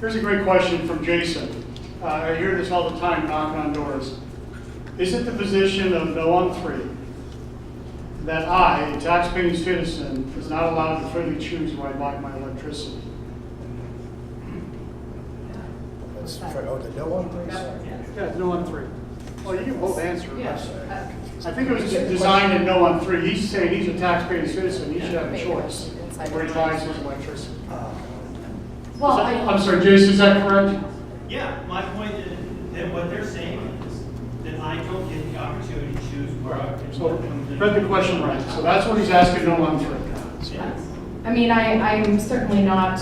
Here's a great question from Jason. I hear this all the time knocking on doors. Is it the position of no on three that I, a taxpaying citizen, is not allowed to freely choose where I buy my electricity? That's for, oh, the no on, please? Yeah, no on three. Well, you can both answer. Yeah. I think it was designed in no on three. He's saying he's a taxpaying citizen. He should have a choice where he buys his electricity. Well, I'm sorry, Jason, is that correct? Yeah, my point is that what they're saying is that I don't get the opportunity to choose where I can. So, read the question right. So that's what he's asking, no on three. I mean, I'm certainly not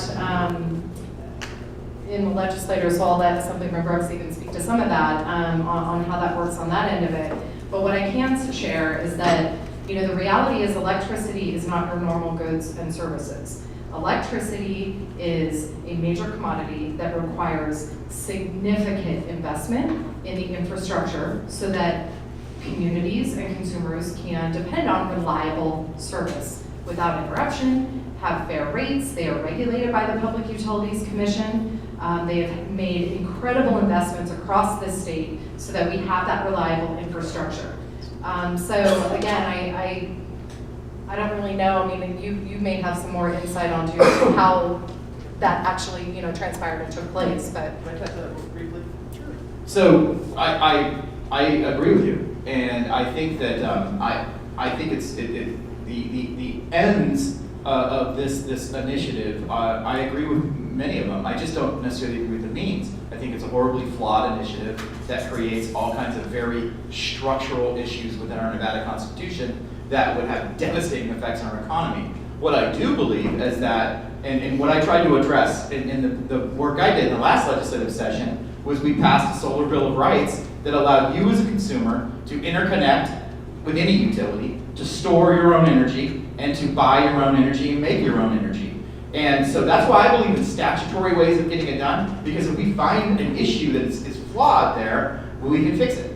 in the legislature, so I'll let Assemblyman Brooks even speak to some of that on how that works on that end of it. But what I can share is that, you know, the reality is electricity is not your normal goods and services. Electricity is a major commodity that requires significant investment in the infrastructure so that communities and consumers can depend on reliable service without interruption, have fair rates. They are regulated by the Public Utilities Commission. They have made incredible investments across the state so that we have that reliable infrastructure. So again, I don't really know. I mean, you may have some more insight onto how that actually, you know, transpired and took place. But Can I touch on that briefly? Sure. So I agree with you, and I think that I think it's the ends of this initiative. I agree with many of them. I just don't necessarily agree with the means. I think it's a horribly flawed initiative that creates all kinds of very structural issues within our Nevada Constitution that would have devastating effects on our economy. What I do believe is that, and what I tried to address in the work I did in the last legislative session, was we passed a solar bill of rights that allowed you as a consumer to interconnect with any utility, to store your own energy, and to buy your own energy and make your own energy. And so that's why I believe in statutory ways of getting it done, because if we find an issue that is flawed there, well, we can fix it.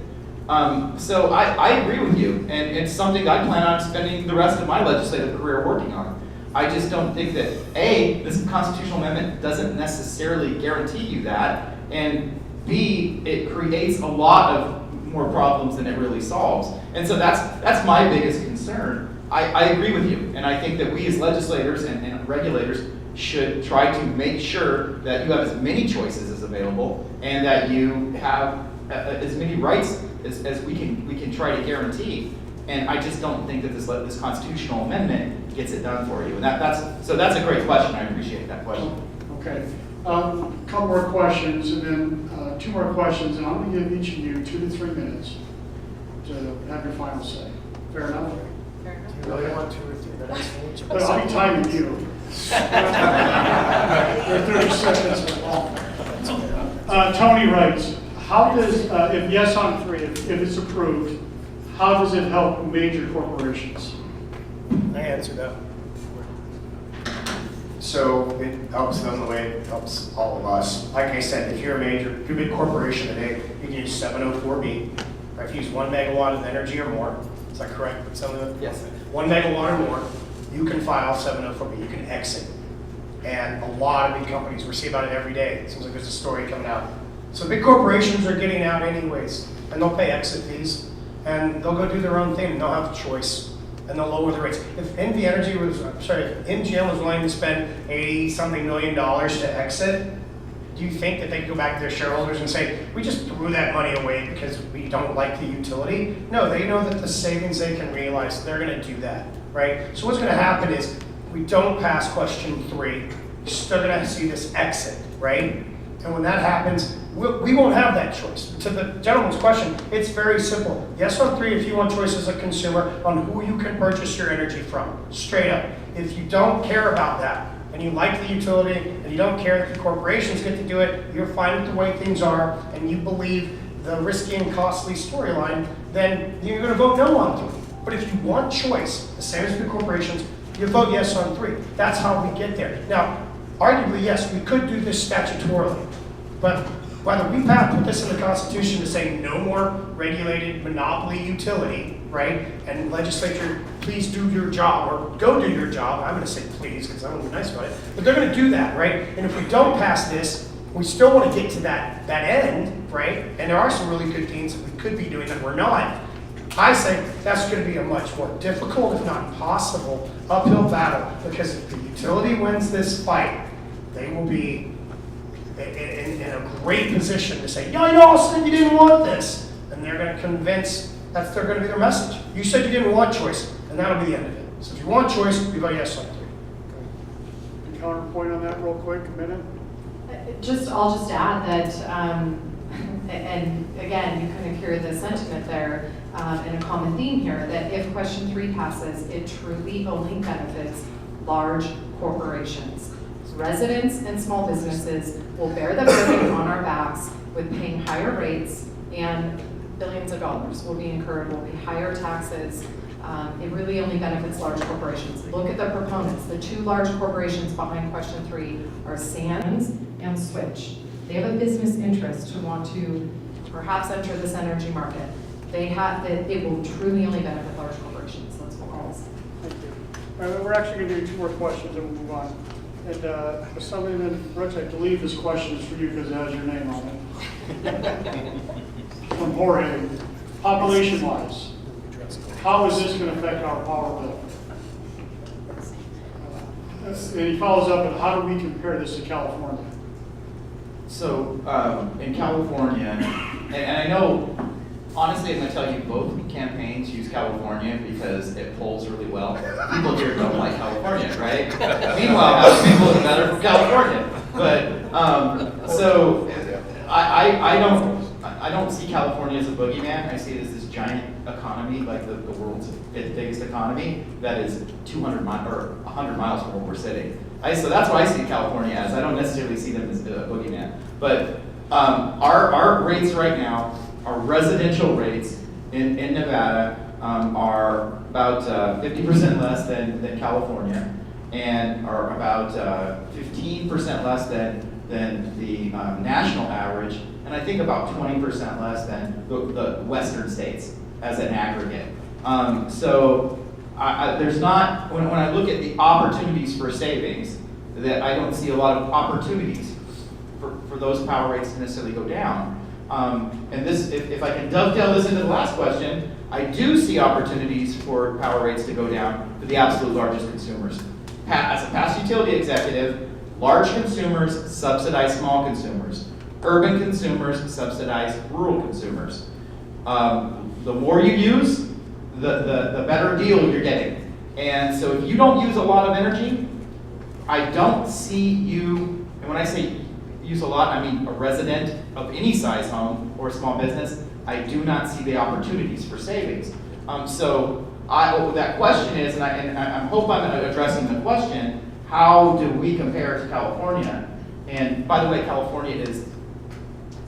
So I agree with you, and it's something I plan on spending the rest of my legislative career working on. I just don't think that, A, this constitutional amendment doesn't necessarily guarantee you that, and B, it creates a lot of more problems than it really solves. And so that's my biggest concern. I agree with you, and I think that we as legislators and regulators should try to make sure that you have as many choices as available, and that you have as many rights as we can try to guarantee. And I just don't think that this constitutional amendment gets it done for you. And that's a great question. I appreciate that question. Okay. A couple more questions, and then 2 more questions, and I'm going to give each of you 2 to 3 minutes to have your final say. Fair enough? Fair enough. You really want 2 or 3 minutes from each of But us? I'll be timing you. They're 30 seconds long. Tony writes, how does, if yes on 3, if it's approved, how does it help major corporations? I answered that. So it helps them the way it helps all of us. Like I said, if you're a big corporation today, you can use 704B. Or if you use 1 megawatt of energy or more, is that correct? Yes. 1 megawatt or more, you can file 704B, you can exit. And a lot of big companies, we see about it every day. It seems like there's a story coming out. So big corporations are getting out anyways, and they'll pay exit fees, and they'll go do their own thing, and they'll have a choice, and they'll lower the rates. If if MGM was willing to spend $80-something million to exit, do you think that they could go back to their shareholders and say, we just threw that money away because we don't like the utility? No, they know that the savings they can realize, they're gonna do that, right? So what's gonna happen is, we don't pass question 3, you're still gonna see this exit, right? And when that happens, we won't have that choice. To the gentleman's question, it's very simple. Yes on 3 if you want choice as a consumer on who you can purchase your energy from, straight up. If you don't care about that, and you like the utility, and you don't care that the corporations get to do it, you're fine with the way things are, and you believe the risky and costly storyline, then you're gonna vote no on 3. But if you want choice, the same as the corporations, you vote yes on 3. That's how we get there. Now, arguably, yes, we could do this statutorily, but whether we put this in the Constitution to say no more regulated monopoly utility, right? And legislature, please do your job, or go do your job. I'm going to say please because I want to be nice about it, but they're going to do that, right? And if we don't pass this, We still want to get to that end, right? And there are some really good things that we could be doing that we're not. I say that's going to be a much more difficult, if not impossible, uphill battle, because if the utility wins this fight, they will be in a great position to say, yeah, y'all said you didn't want this. And they're going to convince, that's going to be their message. You said you didn't want choice, and that'll be the end of it. So if you want choice, we vote yes on 3. Can counterpoint on that real quick, a minute? I'll just add that, and again, you kind of hear the sentiment there, and a common theme here, that if question 3 passes, it truly only benefits large corporations. Residents and small businesses will bear the burden on our backs with paying higher rates, and billions of dollars will be incurred, will be higher taxes. It really only benefits large corporations. Look at the proponents. The 2 large corporations behind question 3 are Sands and Switch. They have a business interest to want to perhaps enter this energy market. It will truly only benefit large corporations. That's what I'll say. Thank you. All right, we're actually going to do 2 more questions and we'll move on. And for somebody that, Brooks, I believe this question is for you because it has your name on it. From Jorge, population-wise, how is this going to affect our power bill? And he follows up with, how do we compare this to California? So in California, and I know, honestly, I'm going to tell you, both campaigns use California because it polls really well. People here don't like California, right? Meanwhile, most people are better from California. But so I don't see California as a boogeyman. I see it as this giant economy, like the world's biggest economy, that is 200 miles or 100 miles from where we're sitting. So that's what I see California as. I don't necessarily see them as a boogeyman. But our rates right now, our residential rates in Nevada are about 50% less than California, and are about 15% less than the national average, and I think about 20% less than the western states as an aggregate. So there's not, when I look at the opportunities for savings, that I don't see a lot of opportunities for those power rates to necessarily go down. And this, if I can dovetail this into the last question, I do see opportunities for power rates to go down for the absolute largest consumers. As a past utility executive, large consumers subsidize small consumers. Urban consumers subsidize rural consumers. The more you use, the better deal you're getting. And so if you don't use a lot of energy, I don't see you, and when I say use a lot, I mean a resident of any size home or a small business, I do not see the opportunities for savings. So that question is, and I hope I'm addressing the question, how do we compare to California? And by the way, California is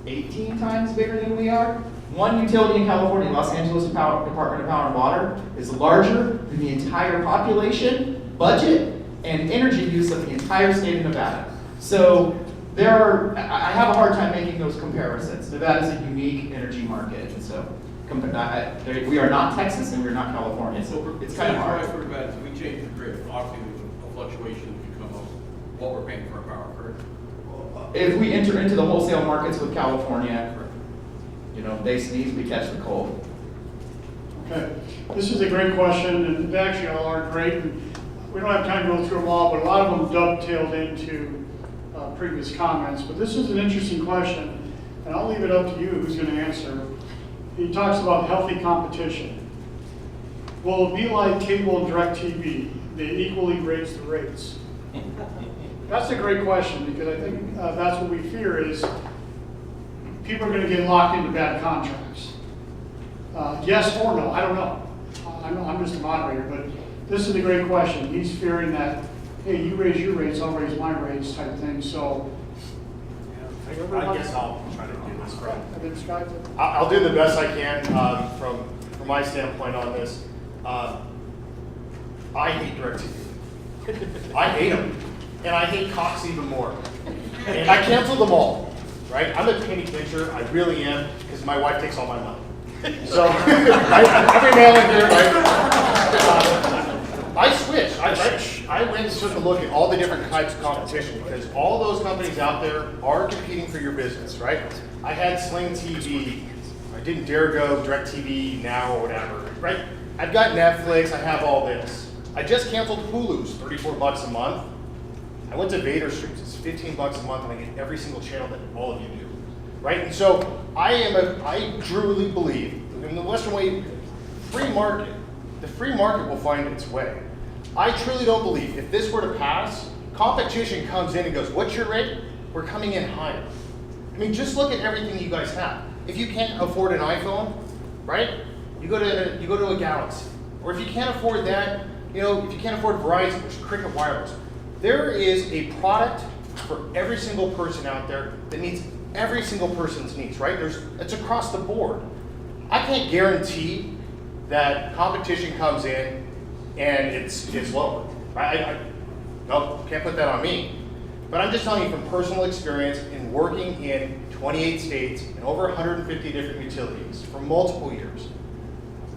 18 times bigger than we are. One utility in California, Los Angeles Department of Power and Water, is larger than the entire population, budget, and energy use of the entire state of Nevada. So I have a hard time making those comparisons. Nevada is a unique energy market, and so we are not Texas and we're not California, so it's kind of hard. For Nevada, if we change the grid, obviously there's a fluctuation can come up what we're paying for our power, correct? If we enter into the wholesale markets with California, they sneeze, we catch the cold. Okay, this is a great question, and they actually all are great. And we don't have time to go through them all, but a lot of them dovetailed into previous comments. But this is an interesting question, and I'll leave it up to you who's going to answer. He talks about healthy competition. Will it be like cable and direct TV? They equally raise the rates. That's a great question, because I think that's what we fear is people are going to get locked into bad contracts. Yes or no, I don't know. I'm just a moderator, but this is a great question. He's fearing that, hey, you raise your rates, I'll raise my rates type thing, so. I guess I'll try to do this from. I think Scott did. I'll do the best I can from my standpoint on this. I hate DirecTV. I hate them. And I hate Cox even more. And I cancel them all, right? I'm a penny pincher, I really am, because my wife takes all my money. So, every mail in here, right? I switch. I went and took a look at all the different types of competition because all those companies out there are competing for your business, right? I had Sling TV, I didn't dare go DirecTV Now or whatever, right? I've got Netflix, I have all this. I just canceled Hulu's, $34 a month. I went to Vader Streams, it's $15 a month, and I get every single channel that all of you do, right? And so I truly believe in the Western way, free market, the free market will find its way. I truly don't believe if this were to pass, competition comes in and goes, what's your rate? We're coming in higher. I mean, just look at everything you guys have. If you can't afford an iPhone, right? You go to a Galaxy. Or if you can't afford that, you know, if you can't afford Verizon, there's Cricket Wireless. There is a product for every single person out there that meets every single person's needs, right? It's across the board. I can't guarantee that competition comes in and it's lower. No, can't put that on me. But I'm just telling you from personal experience in working in 28 states and over 150 different utilities for multiple years.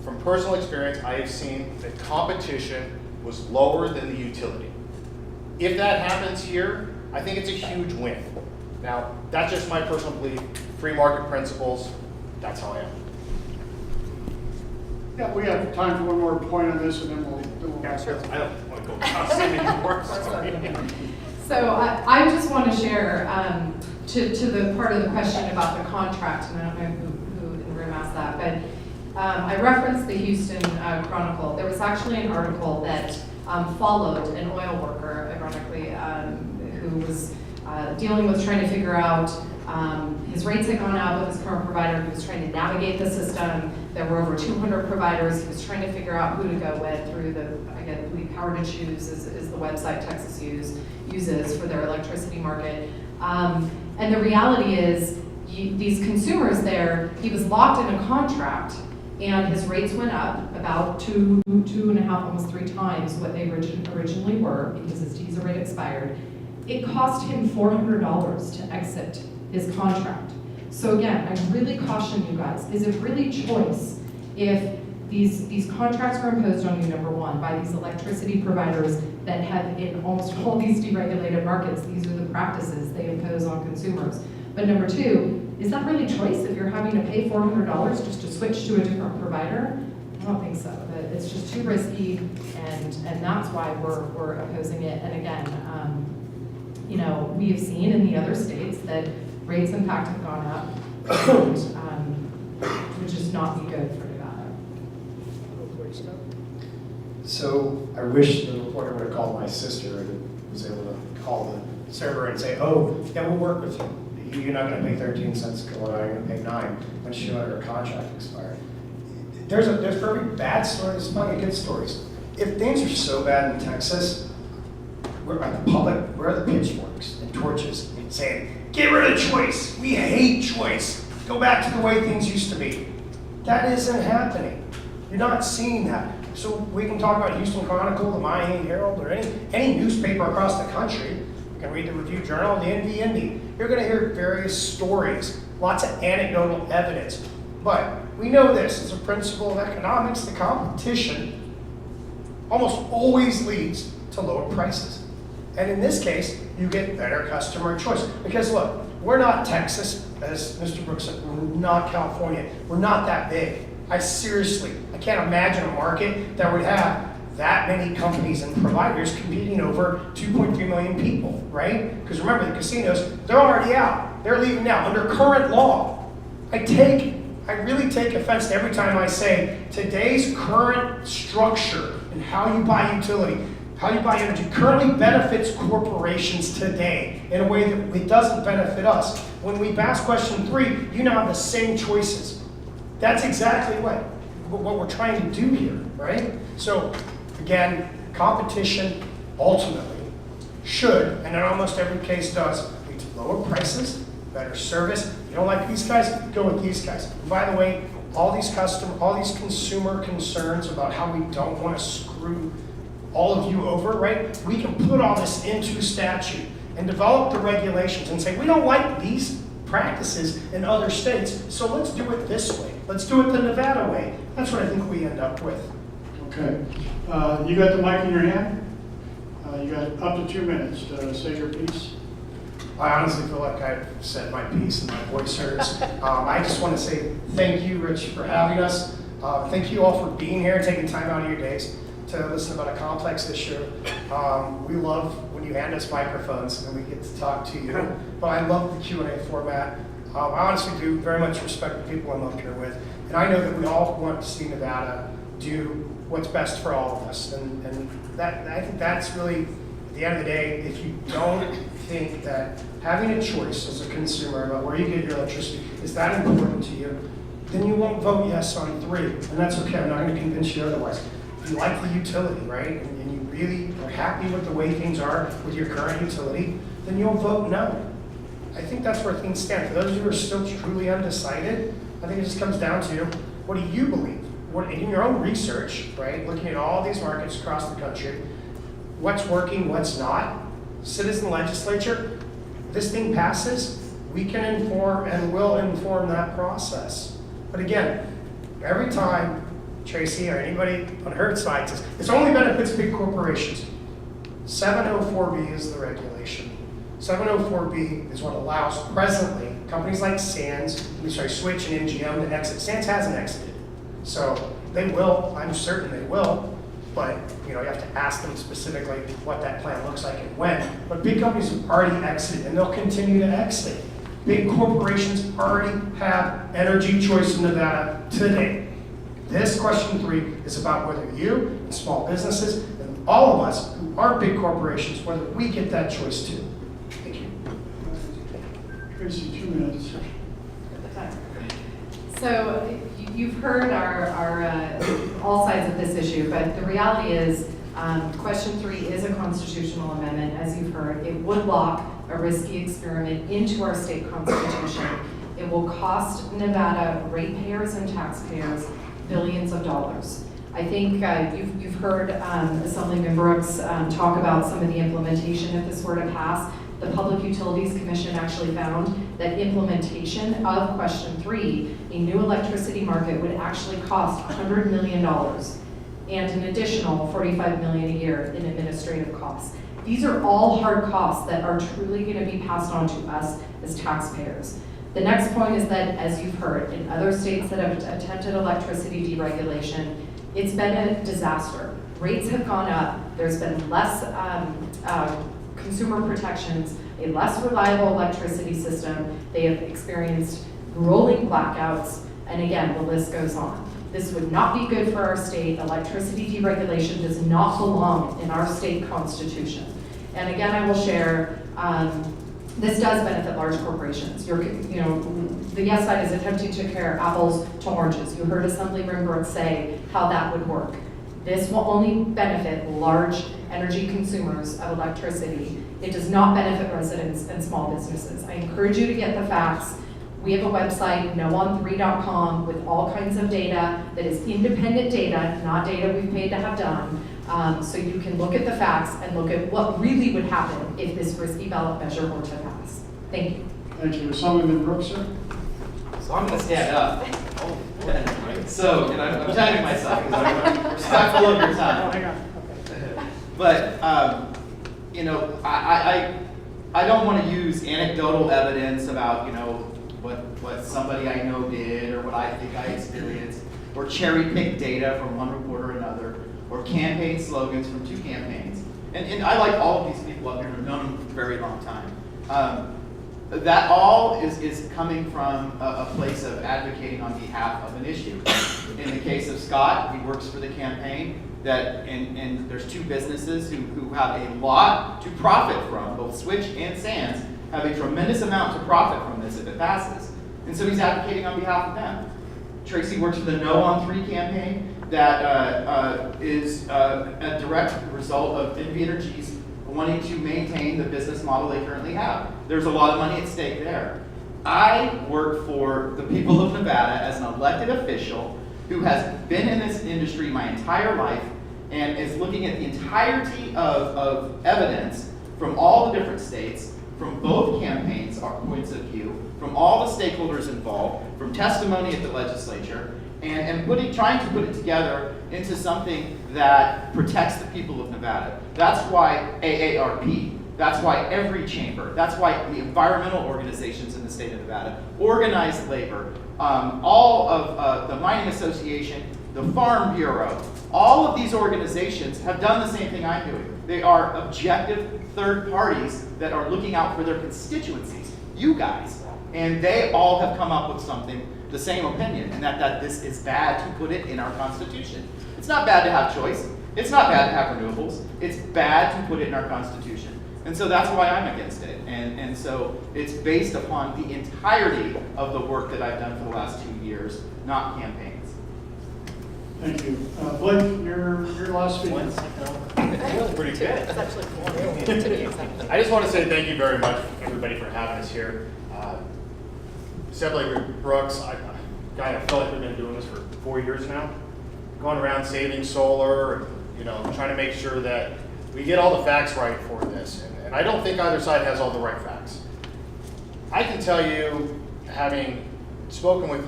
From personal experience, I have seen that competition was lower than the utility. If that happens here, I think it's a huge win. Now, that's just my personal belief. Free market principles, that's how I am. Yeah, we have time for one more point on this, and then we'll I don't want to go past anymore. So I just want to share to the part of the question about the contract, and I don't know who in the room asked that, but I referenced the Houston Chronicle. There was actually an article that followed an oil worker, ironically, who was dealing with trying to figure out his rates had gone up with his current provider. He was trying to navigate the system. There were over 200 providers. He was trying to figure out who to go with through I believe Power to Choose is the website Texas uses for their electricity market. And the reality is, these consumers there, he was locked in a contract, and his rates went up about two and a half, almost 3 times what they originally were because his teaser rate expired. It cost him $400 to exit his contract. So again, I really caution you guys, is it really choice if these contracts are imposed on you, number one, by these electricity providers that have in almost all these deregulated markets, these are the practices they impose on consumers. But number two, is that really choice if you're having to pay $400 just to switch to a different provider? I don't think so. It's just too risky, and that's why we're opposing it. And again, you know, we have seen in the other states that rates in fact have gone up, and would just not be good for Nevada. So I wish the reporter would have called my sister and was able to call the server and say, oh, yeah, we'll work with you. You're not going to pay 13 cents a kilowatt hour, you're going to pay 9 when she let her contract expire. There's very bad stories, plenty of good stories. If things are so bad in Texas, we're at the public, where are the pitchforks and torches and saying, get rid of choice. We hate choice. Go back to the way things used to be. That isn't happening. You're not seeing that. So we can talk about Houston Chronicle, the Miami Herald, or any newspaper across the country. You can read the Review Journal, the NV You're going to hear various stories, lots of anecdotal evidence. But we know this as a principle of economics, the competition almost always leads to lower prices. And in this case, you get better customer choice. Because look, we're not Texas, as Mr. Brooks said, we're not California. We're not that big. I can't imagine a market that would have that many companies and providers competing over 2.3 million people, right? Because remember, the casinos, they're already out. They're leaving now under current law. I really take offense to every time I say today's current structure and how you buy utility, how you buy energy currently benefits corporations today in a way that it doesn't benefit us. When we pass question 3, you now have the same choices. That's exactly what we're trying to do here, right? So again, competition ultimately should, and in almost every case does, lead to lower prices, better service. You don't like these guys? Go with these guys. And by the way, all these consumer concerns about how we don't want to screw all of you over, right? We can put all this into statute and develop the regulations and say, we don't like these practices in other states, so let's do it this way. Let's do it the Nevada way. That's what I think we end up with. Okay. You got the mic in your hand? You got up to 2 minutes to say your piece. I honestly feel like I've said my piece and my voice hurts. I just want to say thank you, Rich, for having us. Thank you all for being here and taking time out of your days to listen about a complex issue. We love when you hand us microphones and we get to talk to you. But I love the Q&A format. I honestly do very much respect the people I'm up here with. And I know that we all want to see Nevada do what's best for all of us. And that, I think that's really, at the end of the day, if you don't think that having a choice as a consumer about where you get your electricity is that important to you, then you won't vote yes on 3. And that's okay, I'm not going to convince you otherwise. If you like the utility, right, and you really are happy with the way things are with your current utility, then you'll vote no. I think that's where things stand. For those of you who are still truly undecided, I think it just comes down to, what do you believe? What, in your own research, right, looking at all these markets across the country, what's working, what's not? Citizen legislature, this thing passes, we can inform and will inform that process. But again, every time Tracy or anybody on her side says, this only benefits big corporations, 704B is the regulation. 704B is what allows presently companies like Switch and MGM to exit. Sands hasn't exited. So they will, I'm certain they will, but you have to ask them specifically what that plan looks like and when. But big companies have already exited and they'll continue to exit. Big corporations already have energy choice in Nevada today. This question 3 is about whether you and small businesses and all of us who are big corporations, whether we get that choice too. Thank you. Tracy, 2 minutes. So you've heard our all sides of this issue, but the reality is question 3 is a constitutional amendment, as you've heard. It would lock a risky experiment into our state constitution. It will cost Nevada ratepayers and taxpayers billions of dollars. I think you've heard Assemblyman Brooks talk about some of the implementation if this were to pass. The Public Utilities Commission actually found that implementation of question 3, a new electricity market, would actually cost $100 million and an additional $45 million a year in administrative costs. These are all hard costs that are truly going to be passed on to us as taxpayers. The next point is that, as you've heard, in other states that have attempted electricity deregulation, it's been a disaster. Rates have gone up. There's been less consumer protections, a less reliable electricity system. They have experienced rolling blackouts, and again, the list goes on. This would not be good for our state. Electricity deregulation does not belong in our state constitution. And again, I will share, this does benefit large corporations. The yes side is attempting to compare apples to oranges. You heard Assemblyman Brooks say how that would work. This will only benefit large energy consumers of electricity. It does not benefit residents and small businesses. I encourage you to get the facts. We have a website, knowon3.com, with all kinds of data that is independent data, not data we've paid to have done. So you can look at the facts and look at what really would happen if this risky ballot measure were to pass. Thank you. Thank you. Assemblyman Brooks, sir? So I'm going to stand up. So, and I'm timing myself because I'm respectful of your time. Hang on. But, I don't want to use anecdotal evidence about, what somebody I know did or what I think I experienced, or cherry pick data from one report or another, or campaign slogans from 2 campaigns. And I like all of these people up here and I've known them for a very long time. That all is coming from a place of advocating on behalf of an issue. In the case of Scott, he works for the campaign, and there's 2 businesses who have a lot to profit from, both Switch and Sands have a tremendous amount to profit from this if it passes. And so he's advocating on behalf of them. Tracy works for the No on 3 campaign that is a direct result of NV Energy's wanting to maintain the business model they currently have. There's a lot of money at stake there. I work for the people of Nevada as an elected official who has been in this industry my entire life and is looking at the entirety of evidence from all the different states, from both campaigns, our points of view, from all the stakeholders involved, from testimony at the legislature, and trying to put it together into something that protects the people of Nevada. That's why AARP, that's why every chamber, that's why the environmental organizations in the state of Nevada, organized labor, all of the Mining Association, the Farm Bureau, all of these organizations have done the same thing I'm doing. They are objective third parties that are looking out for their constituencies, you guys. And they all have come up with something, the same opinion, and that this is bad to put it in our Constitution. It's not bad to have choice. It's not bad to have renewables. It's bad to put it in our Constitution. And so that's why I'm against it. And so it's based upon the entirety of the work that I've done for the last 2 years, not campaigns. Thank you. Blake, your last speech. Pretty good. That's actually cool. I just want to say thank you very much, everybody, for having us here. Said like Brooks, I feel like we've been doing this for 4 years now, going around saving solar, and, trying to make sure that we get all the facts right for this. And I don't think either side has all the right facts. I can tell you, having spoken with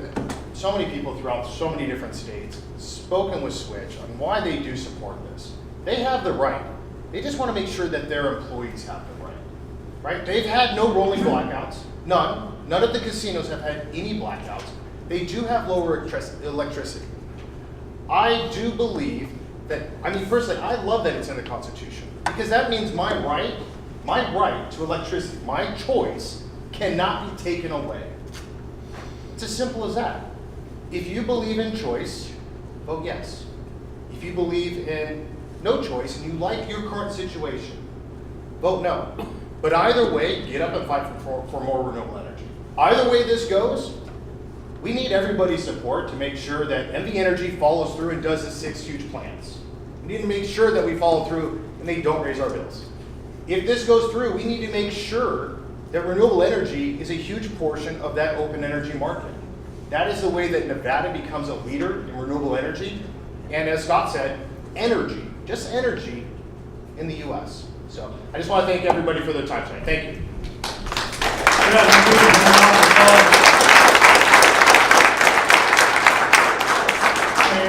so many people throughout so many different states, spoken with Switch on why they do support this. They have the right. They just want to make sure that their employees have the right. Right? They've had no rolling blackouts. None. None of the casinos have had any blackouts. They do have lower electricity. I do believe that, firstly, I love that it's in the Constitution, because that means my right to electricity, my choice, cannot be taken away. It's as simple as that. If you believe in choice, vote yes. If you believe in no choice and you like your current situation, vote no. But either way, get up and fight for more renewable energy. Either way this goes, we need everybody's support to make sure that MV Energy follows through and does the 6 huge plans. We need to make sure that we follow through and they don't raise our bills. If this goes through, we need to make sure that renewable energy is a huge portion of that open energy market. That is the way that Nevada becomes a leader in renewable energy. And as Scott said, energy, just energy in the US. So I just want to thank everybody for their time tonight. Thank you.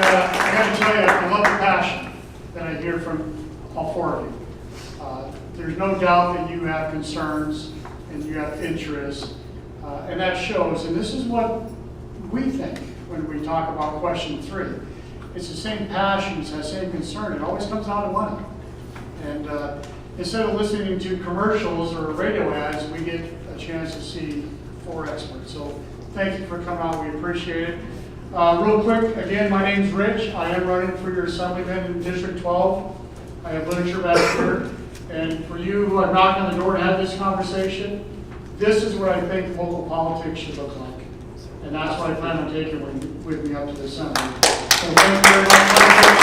I got to tell you, I love the passion that I hear from all 4 of you. There's no doubt that you have concerns and you have interests, and that shows. And this is what we think when we talk about question 3. It's the same passion, it's the same concern. It always comes down to money. And instead of listening to commercials or radio ads, we get a chance to see 4 experts. So thank you for coming out. We appreciate it. Real quick, again, my name's Rich. I am running for your assemblyman in District 12. I have literature back here. And for you who are knocking on the door to have this conversation, this is what I think local politics should look like. And that's what I plan on taking with me up to the Assembly. So thank you very much.